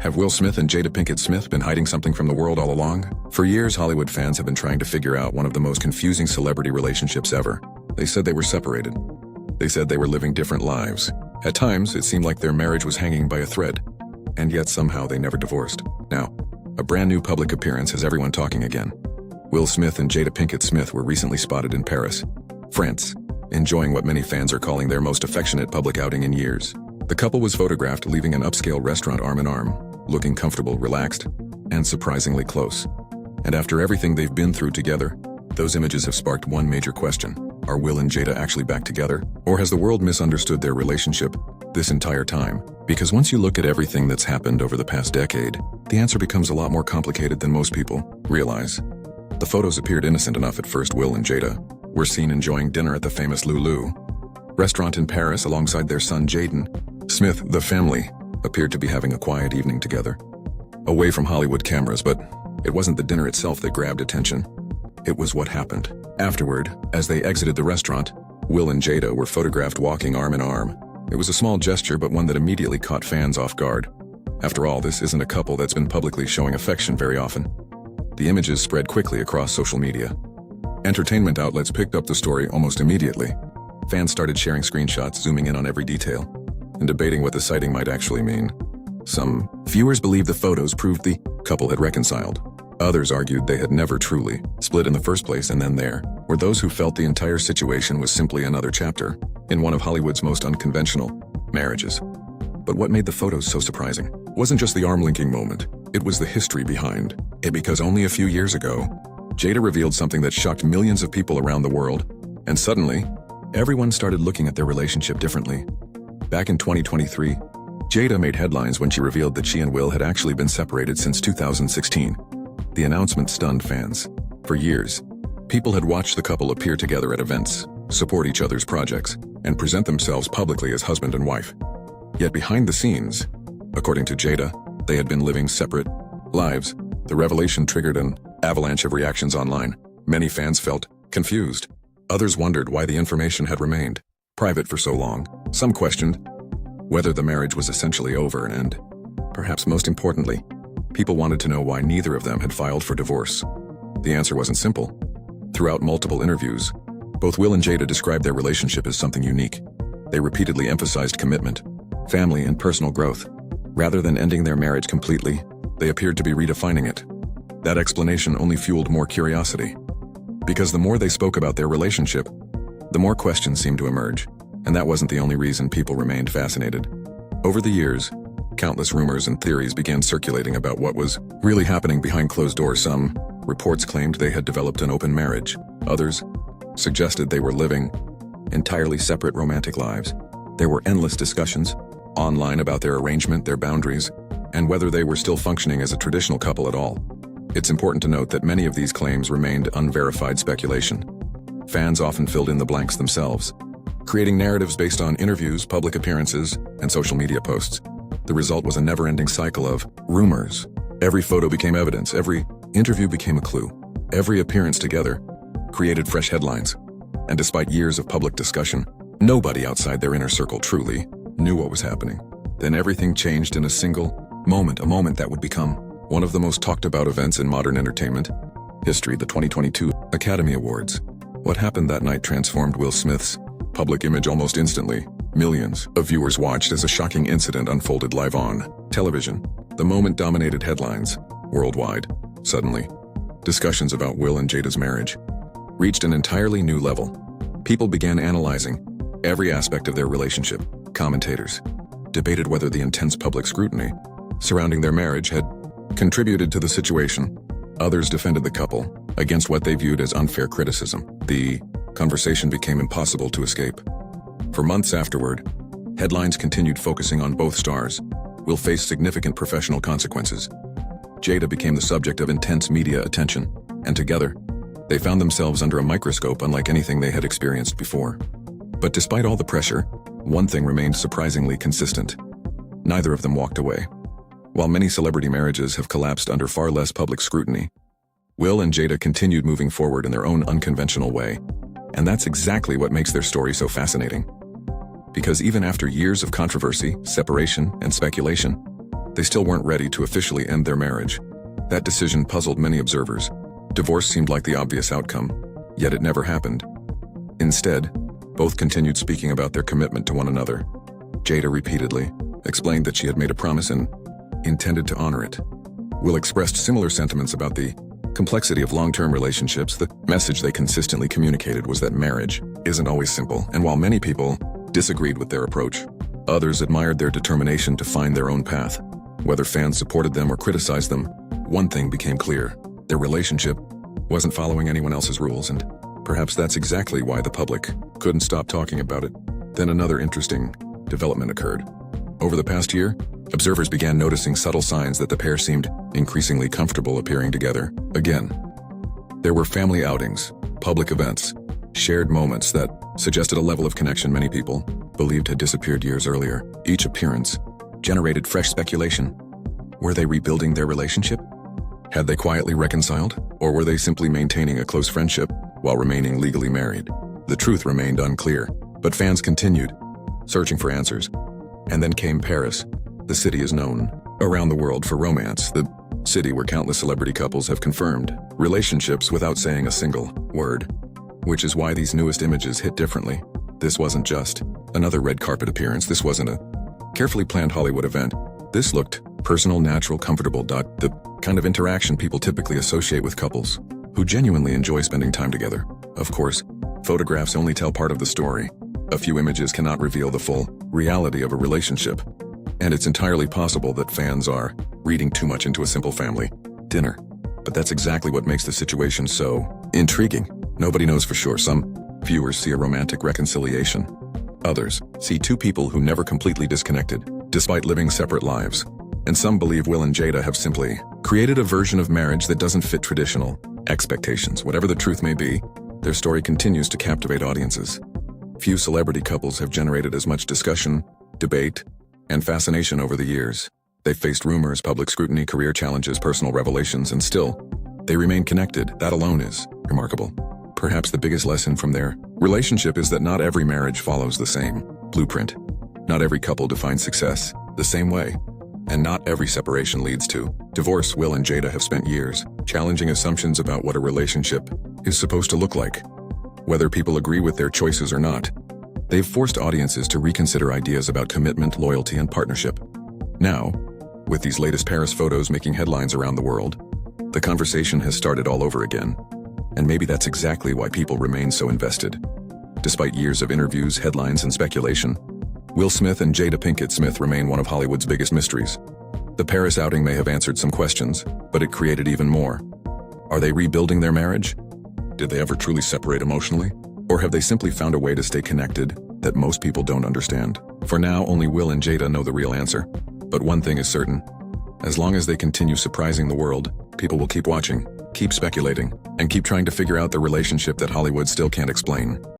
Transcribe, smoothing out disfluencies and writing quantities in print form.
Have Will Smith and Jada Pinkett Smith been hiding something from the world all along? For years, Hollywood fans have been trying to figure out one of the most confusing celebrity relationships ever. They said they were separated. They said they were living different lives. At times, it seemed like their marriage was hanging by a thread, and yet somehow they never divorced. Now, a brand new public appearance has everyone talking again. Will Smith and Jada Pinkett Smith were recently spotted in Paris, France, enjoying what many fans are calling their most affectionate public outing in years. The couple was photographed leaving an upscale restaurant arm in arm, looking comfortable, relaxed, and surprisingly close. And after everything they've been through together, those images have sparked one major question. Are Will and Jada actually back together? Or has the world misunderstood their relationship this entire time? Because once you look at everything that's happened over the past decade, the answer becomes a lot more complicated than most people realize. The photos appeared innocent enough at first. Will and Jada were seen enjoying dinner at the famous Lulu restaurant in Paris alongside their son Jaden. Smith, the family, appeared to be having a quiet evening together, away from Hollywood cameras, but it wasn't the dinner itself that grabbed attention. It was what happened afterward. As they exited the restaurant, Will and Jada were photographed walking arm in arm. It was a small gesture, but one that immediately caught fans off guard. After all, this isn't a couple that's been publicly showing affection very often. The images spread quickly across social media. Entertainment outlets picked up the story almost immediately. Fans started sharing screenshots, zooming in on every detail, and debating what the sighting might actually mean. Some viewers believed the photos proved the couple had reconciled. Others argued they had never truly split in the first place, and then there were those who felt the entire situation was simply another chapter in one of Hollywood's most unconventional marriages. But what made the photos so surprising wasn't just the arm-linking moment, it was the history behind it, because only a few years ago, Jada revealed something that shocked millions of people around the world, and suddenly, everyone started looking at their relationship differently. Back in 2023, Jada made headlines when she revealed that she and Will had actually been separated since 2016. The announcement stunned fans. For years, people had watched the couple appear together at events, support each other's projects, and present themselves publicly as husband and wife. Yet behind the scenes, according to Jada, they had been living separate lives. The revelation triggered an avalanche of reactions online. Many fans felt confused. Others wondered why the information had remained private for so long. Some questioned whether the marriage was essentially over, and, perhaps most importantly, people wanted to know why neither of them had filed for divorce. The answer wasn't simple. Throughout multiple interviews, both Will and Jada described their relationship as something unique. They repeatedly emphasized commitment, family, and personal growth. Rather than ending their marriage completely, they appeared to be redefining it. That explanation only fueled more curiosity. Because the more they spoke about their relationship, the more questions seemed to emerge. And that wasn't the only reason people remained fascinated. Over the years, countless rumors and theories began circulating about what was really happening behind closed doors. Some reports claimed they had developed an open marriage. Others suggested they were living entirely separate romantic lives. There were endless discussions online about their arrangement, their boundaries, and whether they were still functioning as a traditional couple at all. It's important to note that many of these claims remained unverified speculation. Fans often filled in the blanks themselves, creating narratives based on interviews, public appearances, and social media posts. The result was a never-ending cycle of rumors. Every photo became evidence, every interview became a clue, every appearance together created fresh headlines. And despite years of public discussion, nobody outside their inner circle truly knew what was happening. Then everything changed in a single moment, a moment that would become one of the most talked about events in modern entertainment history, the 2022 Academy Awards. What happened that night transformed Will Smith's public image almost instantly. Millions of viewers watched as a shocking incident unfolded live on television. The moment dominated headlines worldwide. Suddenly, discussions about Will and Jada's marriage reached an entirely new level. People began analyzing every aspect of their relationship. Commentators debated whether the intense public scrutiny surrounding their marriage had contributed to the situation. Others defended the couple against what they viewed as unfair criticism. The conversation became impossible to escape. For months afterward, headlines continued focusing on both stars. Will face significant professional consequences. Jada became the subject of intense media attention, and together, they found themselves under a microscope unlike anything they had experienced before. But despite all the pressure, one thing remained surprisingly consistent. Neither of them walked away. While many celebrity marriages have collapsed under far less public scrutiny, Will and Jada continued moving forward in their own unconventional way. And that's exactly what makes their story so fascinating. Because even after years of controversy, separation, and speculation, They still weren't ready to officially end their marriage. That decision puzzled many observers. Divorce seemed like the obvious outcome, yet it never happened. Instead, both continued speaking about their commitment to one another. Jada repeatedly explained that she had made a promise and intended to honor it. Will expressed similar sentiments about the complexity of long-term relationships. The message they consistently communicated was that marriage isn't always simple, and while many people disagreed with their approach, others admired their determination to find their own path. Whether fans supported them or criticized them, one thing became clear: their relationship wasn't following anyone else's rules, and perhaps that's exactly why the public couldn't stop talking about it. Then another interesting development occurred. Over the past year, observers began noticing subtle signs that the pair seemed increasingly comfortable appearing together again. There were family outings, public events, shared moments that suggested a level of connection many people believed had disappeared years earlier. Each appearance generated fresh speculation. Were they rebuilding their relationship? Had they quietly reconciled? Or were they simply maintaining a close friendship while remaining legally married? The truth remained unclear, but fans continued searching for answers. And then came Paris. The city is known around the world for romance, the city where countless celebrity couples have confirmed relationships without saying a single word. Which is why these newest images hit differently. This wasn't just another red carpet appearance. This wasn't a carefully planned Hollywood event. This looked personal, natural, comfortable. The kind of interaction people typically associate with couples who genuinely enjoy spending time together. Of course, photographs only tell part of the story. A few images cannot reveal the full reality of a relationship. And it's entirely possible that fans are reading too much into a simple family dinner. But that's exactly what makes the situation so intriguing. Nobody knows for sure. Some viewers see a romantic reconciliation. Others see two people who never completely disconnected, despite living separate lives. And some believe Will and Jada have simply created a version of marriage that doesn't fit traditional expectations. Whatever the truth may be, their story continues to captivate audiences. Few celebrity couples have generated as much discussion, debate, and fascination over the years. They've faced rumors, public scrutiny, career challenges, personal revelations, and still, they remain connected. That alone is remarkable. Perhaps the biggest lesson from their relationship is that not every marriage follows the same blueprint. Not every couple defines success the same way. And not every separation leads to divorce. Will and Jada have spent years challenging assumptions about what a relationship is supposed to look like. Whether people agree with their choices or not, they've forced audiences to reconsider ideas about commitment, loyalty, and partnership. Now, with these latest Paris photos making headlines around the world, the conversation has started all over again. And maybe that's exactly why people remain so invested. Despite years of interviews, headlines, and speculation, Will Smith and Jada Pinkett Smith remain one of Hollywood's biggest mysteries. The Paris outing may have answered some questions, but it created even more. Are they rebuilding their marriage? Did they ever truly separate emotionally? Or have they simply found a way to stay connected that most people don't understand? For now, only Will and Jada know the real answer. But one thing is certain. As long as they continue surprising the world, people will keep watching, keep speculating, and keep trying to figure out the relationship that Hollywood still can't explain.